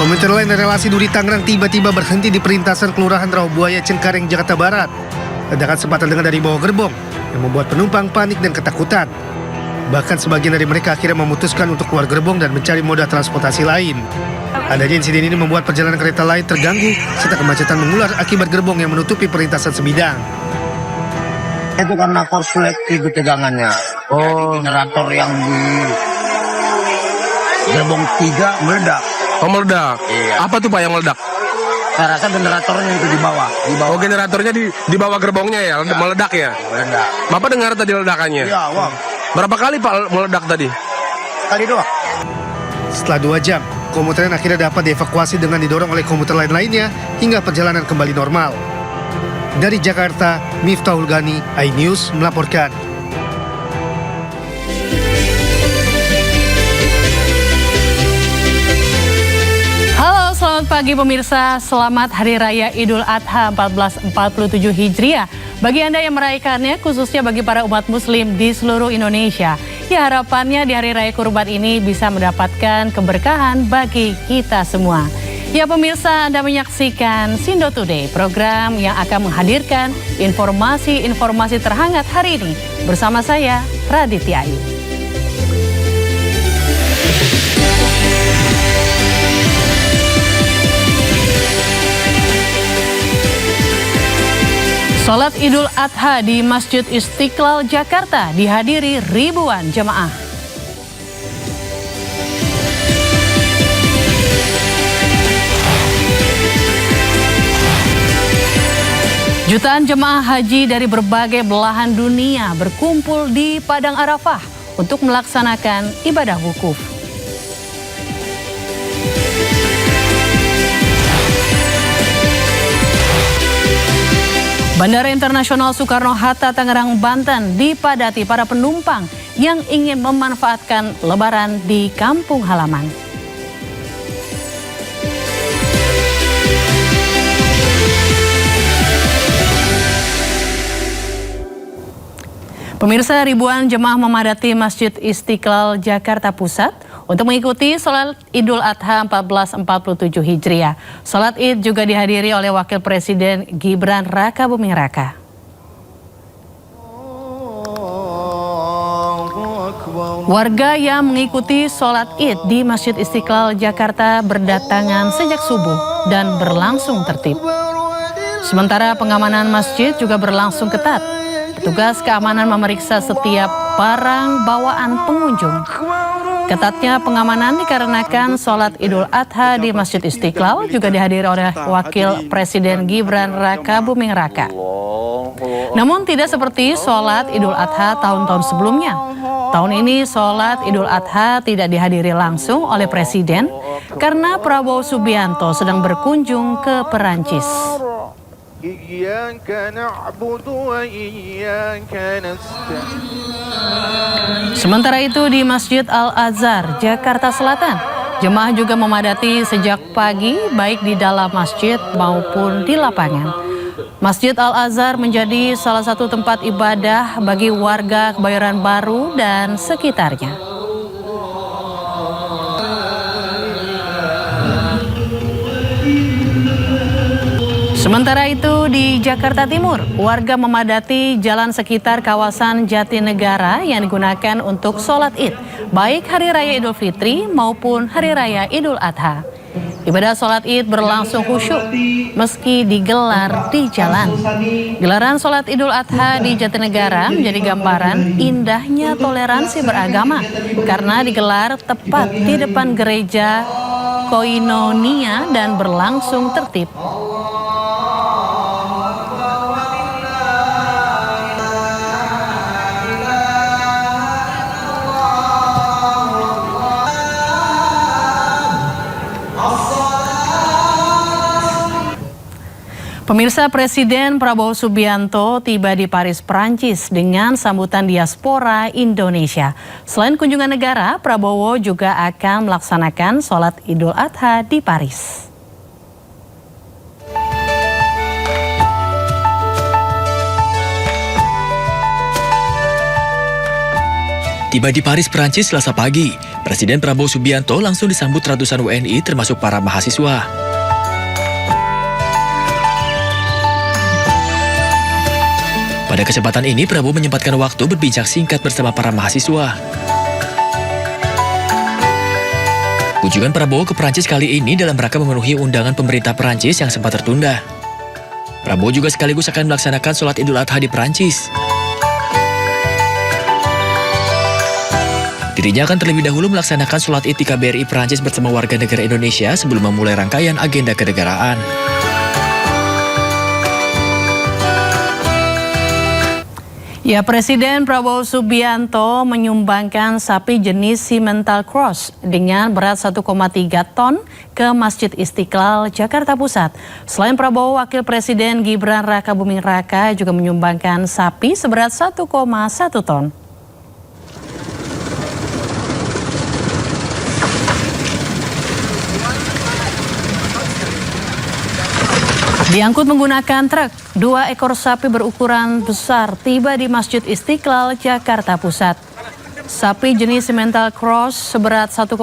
Komuter lain relasi Duri Tangerang tiba-tiba berhenti di perlintasan Kelurahan Rawabuaya Cengkareng, Jakarta Barat. Ledakan sempat terdengar dari bawah gerbong yang membuat penumpang panik dan ketakutan. Bahkan sebagian dari mereka akhirnya memutuskan untuk keluar gerbong dan mencari moda transportasi lain. Adanya insiden ini membuat perjalanan kereta lain terganggu serta kemacetan mengular akibat gerbong yang menutupi perlintasan sebidang. Itu karena korsleting tegangannya. Jadi generator yang di gerbong 3 meledak. Oh, meledak. Iya. Apa tuh Pak yang meledak? Saya rasa generatornya itu di bawah. Oh, generatornya di bawah gerbongnya ya, meledak ya? Meledak. Bapak dengar tadi ledakannya? Iya, wah. Berapa kali Pak meledak tadi? Kali doang. Setelah 2 jam, komuter lain akhirnya dapat dievakuasi dengan didorong oleh komuter lain lainnya hingga perjalanan kembali normal. Dari Jakarta, Miftahul Ghani, iNews melaporkan. Halo, selamat pagi pemirsa. Selamat Hari Raya Idul Adha 1447 Hijriah. Bagi Anda yang merayakannya, khususnya bagi para umat muslim di seluruh Indonesia. Ya, harapannya di Hari Raya Kurban ini bisa mendapatkan keberkahan bagi kita semua. Ya pemirsa, Anda menyaksikan Sindo Today, program yang akan menghadirkan informasi-informasi terhangat hari ini. Bersama saya, Raditya Ayu. Salat Idul Adha di Masjid Istiqlal Jakarta dihadiri ribuan jemaah. Jutaan jemaah haji dari berbagai belahan dunia berkumpul di Padang Arafah untuk melaksanakan ibadah wukuf. Bandara Internasional Soekarno-Hatta, Tangerang, Banten dipadati para penumpang yang ingin memanfaatkan Lebaran di kampung halaman. Pemirsa, ribuan jemaah memadati Masjid Istiqlal Jakarta Pusat untuk mengikuti Salat Idul Adha 1447 Hijriah. Salat Id juga dihadiri oleh Wakil Presiden Gibran Rakabuming Raka. Warga yang mengikuti Salat Id di Masjid Istiqlal Jakarta berdatangan sejak subuh dan berlangsung tertib. Sementara pengamanan masjid juga berlangsung ketat. Petugas keamanan memeriksa setiap barang bawaan pengunjung. Ketatnya pengamanan dikarenakan Salat Idul Adha di Masjid Istiqlal juga dihadiri oleh Wakil Presiden Gibran Rakabuming Raka. Namun tidak seperti Salat Idul Adha tahun-tahun sebelumnya. Tahun ini Salat Idul Adha tidak dihadiri langsung oleh Presiden karena Prabowo Subianto sedang berkunjung ke Perancis. Sementara itu di Masjid Al-Azhar, Jakarta Selatan, jemaah juga memadati sejak pagi baik di dalam masjid maupun di lapangan. Masjid Al-Azhar menjadi salah satu tempat ibadah bagi warga Kebayoran Baru dan sekitarnya. Sementara itu di Jakarta Timur, warga memadati jalan sekitar kawasan Jatinegara yang digunakan untuk sholat Id, baik Hari Raya Idul Fitri maupun Hari Raya Idul Adha. Ibadah sholat Id berlangsung khusyuk meski digelar di jalan. Gelaran sholat Idul Adha di Jatinegara menjadi gambaran indahnya toleransi beragama karena digelar tepat di depan gereja Koinonia dan berlangsung tertib. Pemirsa, Presiden Prabowo Subianto tiba di Paris, Prancis dengan sambutan diaspora Indonesia. Selain kunjungan negara, Prabowo juga akan melaksanakan sholat Idul Adha di Paris. Tiba di Paris, Prancis Selasa pagi, Presiden Prabowo Subianto langsung disambut ratusan WNI termasuk para mahasiswa. Pada kesempatan ini, Prabowo menyempatkan waktu berbincang singkat bersama para mahasiswa. Kunjungan Prabowo ke Prancis kali ini dalam rangka memenuhi undangan pemerintah Prancis yang sempat tertunda. Prabowo juga sekaligus akan melaksanakan sholat Idul Adha di Prancis. Dirinya akan terlebih dahulu melaksanakan sholat Id di KBRI Prancis bersama warga negara Indonesia sebelum memulai rangkaian agenda kenegaraan. Ya, Presiden Prabowo Subianto menyumbangkan sapi jenis Simmental Cross dengan berat 1,3 ton ke Masjid Istiqlal, Jakarta Pusat. Selain Prabowo, Wakil Presiden Gibran Rakabuming Raka juga menyumbangkan sapi seberat 1,1 ton. Diangkut menggunakan truk, 2 ekor sapi berukuran besar tiba di Masjid Istiqlal, Jakarta Pusat. Sapi jenis Simmental Cross seberat 1,3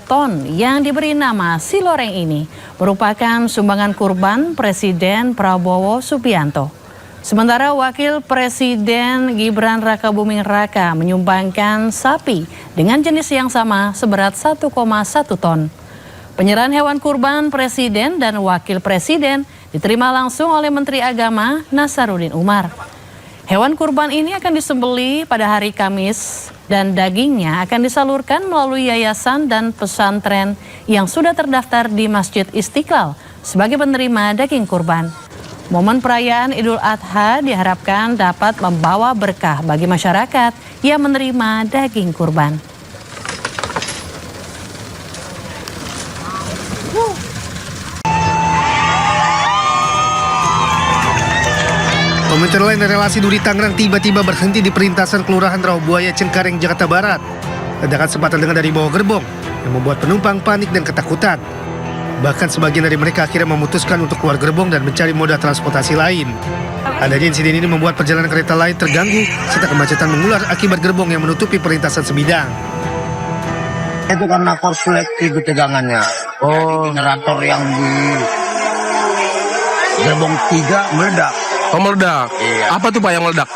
ton yang diberi nama Siloreng ini merupakan sumbangan kurban Presiden Prabowo Subianto. Sementara Wakil Presiden Gibran Rakabuming Raka menyumbangkan sapi dengan jenis yang sama seberat 1,1 ton. Penyerahan hewan kurban Presiden dan Wakil Presiden diterima langsung oleh Menteri Agama Nasaruddin Umar. Hewan kurban ini akan disembelih pada hari Kamis dan dagingnya akan disalurkan melalui yayasan dan pesantren yang sudah terdaftar di Masjid Istiqlal sebagai penerima daging kurban. Momen perayaan Idul Adha diharapkan dapat membawa berkah bagi masyarakat yang menerima daging kurban. Komuter lain relasi Duri Tangerang tiba-tiba berhenti di perlintasan Kelurahan Rawabuaya, Cengkareng, Jakarta Barat. Ledakan sempat terdengar dari bawah gerbong yang membuat penumpang panik dan ketakutan. Bahkan sebagian dari mereka akhirnya memutuskan untuk keluar gerbong dan mencari moda transportasi lain. Adanya insiden ini membuat perjalanan kereta lain terganggu serta kemacetan mengular akibat gerbong yang menutupi perlintasan sebidang. Itu karena korsleting tegangannya. Generator yang di gerbong 3 meledak. Oh, meledak. Iya. Apa tuh Pak yang meledak?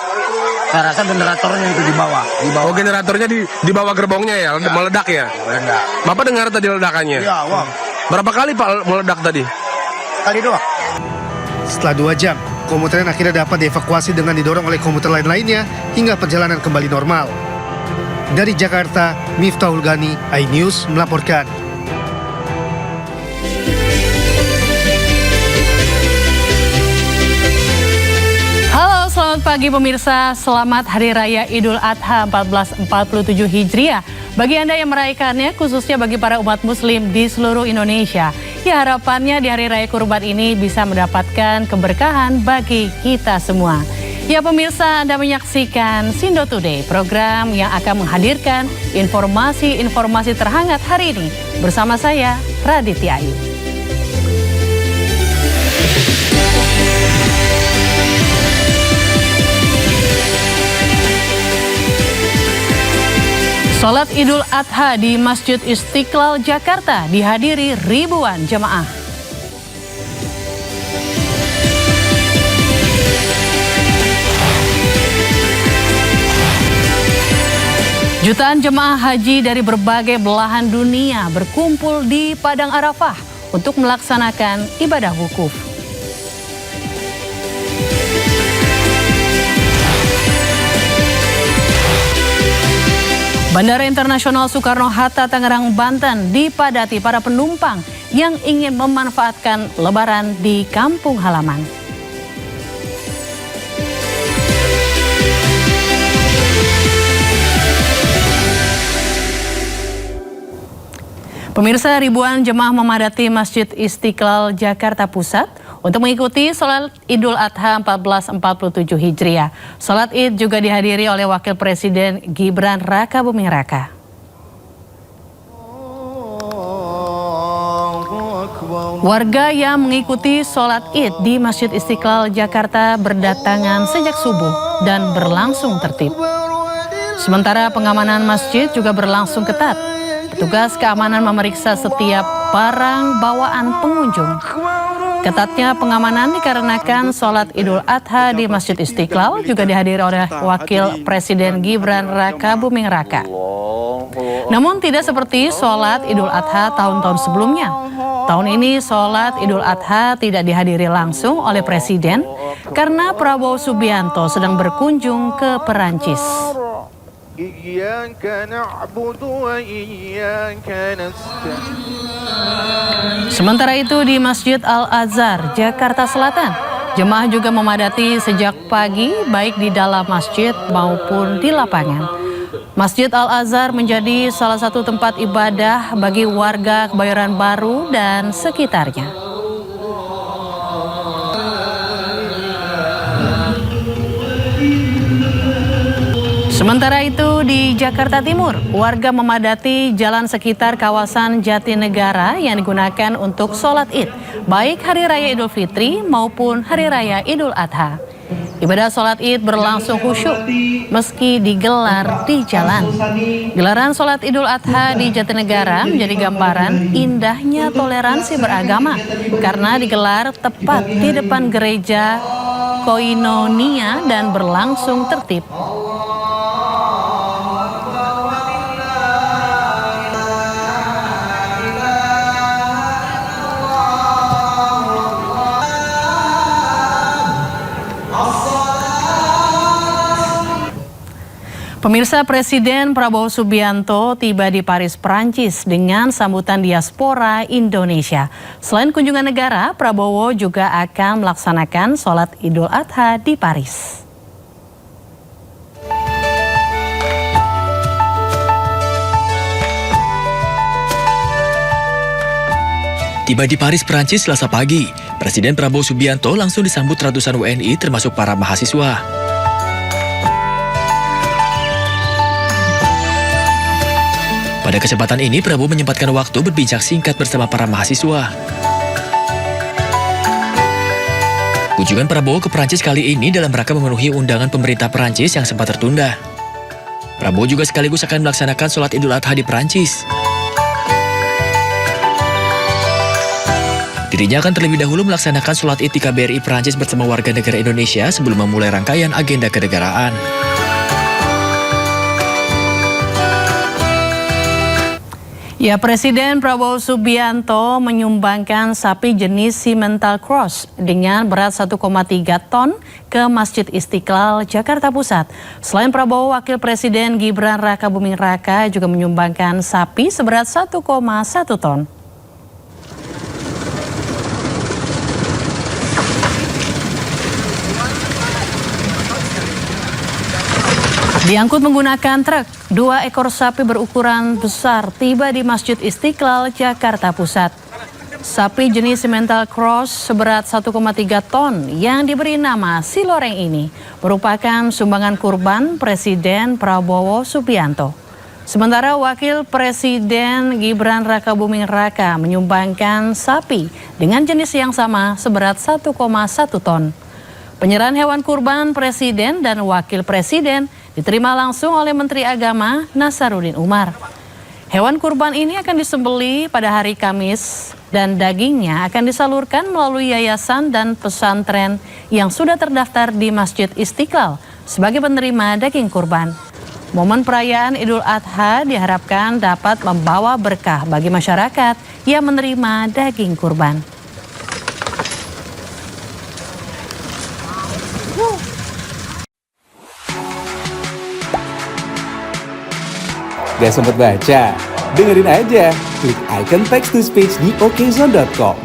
Saya rasa generatornya itu di bawah. Oh, generatornya di bawah gerbongnya ya, meledak ya? Meledak. Bapak dengar tadi ledakannya? Iya, wah. Berapa kali Pak meledak tadi? Kali doang. Setelah 2 jam, komuter lain akhirnya dapat dievakuasi dengan didorong oleh komuter lain lainnya hingga perjalanan kembali normal. Dari Jakarta, Miftahul Gani, iNews melaporkan. Selamat pagi pemirsa, selamat Hari Raya Idul Adha 1447 Hijriah. Bagi Anda yang merayakannya, khususnya bagi para umat muslim di seluruh Indonesia. Ya, harapannya di Hari Raya Kurban ini bisa mendapatkan keberkahan bagi kita semua. Ya pemirsa, Anda menyaksikan Sindo Today, program yang akan menghadirkan informasi-informasi terhangat hari ini. Bersama saya, Raditya Ayu. Sholat Idul Adha di Masjid Istiqlal, Jakarta dihadiri ribuan jemaah. Jutaan jemaah haji dari berbagai belahan dunia berkumpul di Padang Arafah untuk melaksanakan ibadah wukuf. Bandara Internasional Soekarno-Hatta, Tangerang, Banten dipadati para penumpang yang ingin memanfaatkan Lebaran di kampung halaman. Pemirsa, ribuan jemaah memadati Masjid Istiqlal, Jakarta Pusat untuk mengikuti sholat Idul Adha 1447 Hijriah. Sholat Id juga dihadiri oleh Wakil Presiden Gibran Rakabuming Raka. Warga yang mengikuti sholat Id di Masjid Istiqlal, Jakarta berdatangan sejak subuh dan berlangsung tertib. Sementara pengamanan masjid juga berlangsung ketat. Petugas keamanan memeriksa setiap barang bawaan pengunjung. Ketatnya pengamanan dikarenakan sholat Idul Adha di Masjid Istiqlal juga dihadiri oleh Wakil Presiden Gibran Raka Buming Raka. Namun tidak seperti sholat Idul Adha tahun-tahun sebelumnya. Tahun ini sholat Idul Adha tidak dihadiri langsung oleh Presiden karena Prabowo Subianto sedang berkunjung ke Perancis. Sementara itu di Masjid Al-Azhar, Jakarta Selatan, jemaah juga memadati sejak pagi baik di dalam masjid maupun di lapangan. Masjid Al-Azhar menjadi salah satu tempat ibadah bagi warga Kebayoran Baru dan sekitarnya. Sementara itu di Jakarta Timur, warga memadati jalan sekitar kawasan Jatinegara yang digunakan untuk sholat Id, baik Hari Raya Idul Fitri maupun Hari Raya Idul Adha. Ibadah sholat Id berlangsung khusyuk meski digelar di jalan. Gelaran sholat Idul Adha di Jatinegara menjadi gambaran indahnya toleransi beragama karena digelar tepat di depan gereja Koinonia dan berlangsung tertib. Pemirsa, Presiden Prabowo Subianto tiba di Paris, Prancis dengan sambutan diaspora Indonesia. Selain kunjungan negara, Prabowo juga akan melaksanakan sholat Idul Adha di Paris. Tiba di Paris, Prancis Selasa pagi, Presiden Prabowo Subianto langsung disambut ratusan WNI termasuk para mahasiswa. Pada kesempatan ini, Prabowo menyempatkan waktu berbincang singkat bersama para mahasiswa. Kunjungan Prabowo ke Prancis kali ini dalam rangka memenuhi undangan pemerintah Prancis yang sempat tertunda. Prabowo juga sekaligus akan melaksanakan sholat Idul Adha di Prancis. Dirinya akan terlebih dahulu melaksanakan sholat Id di KBRI Prancis bersama warga negara Indonesia sebelum memulai rangkaian agenda kenegaraan. Ya, Presiden Prabowo Subianto menyumbangkan sapi jenis Simmental Cross dengan berat 1,3 ton ke Masjid Istiqlal, Jakarta Pusat. Selain Prabowo, Wakil Presiden Gibran Raka Buming Raka juga menyumbangkan sapi seberat 1,1 ton. Diangkut menggunakan truk, 2 ekor sapi berukuran besar tiba di Masjid Istiqlal, Jakarta Pusat. Sapi jenis Simmental Cross seberat 1,3 ton yang diberi nama Siloreng ini merupakan sumbangan kurban Presiden Prabowo Subianto. Sementara Wakil Presiden Gibran Raka Buming Raka menyumbangkan sapi dengan jenis yang sama seberat 1,1 ton. Penyerahan hewan kurban Presiden dan Wakil Presiden diterima langsung oleh Menteri Agama Nasaruddin Umar. Hewan kurban ini akan disembelih pada hari Kamis dan dagingnya akan disalurkan melalui yayasan dan pesantren yang sudah terdaftar di Masjid Istiqlal sebagai penerima daging kurban. Momen perayaan Idul Adha diharapkan dapat membawa berkah bagi masyarakat yang menerima daging kurban. Gak sempet baca? Dengerin aja, klik icon text to speech di okezone.com.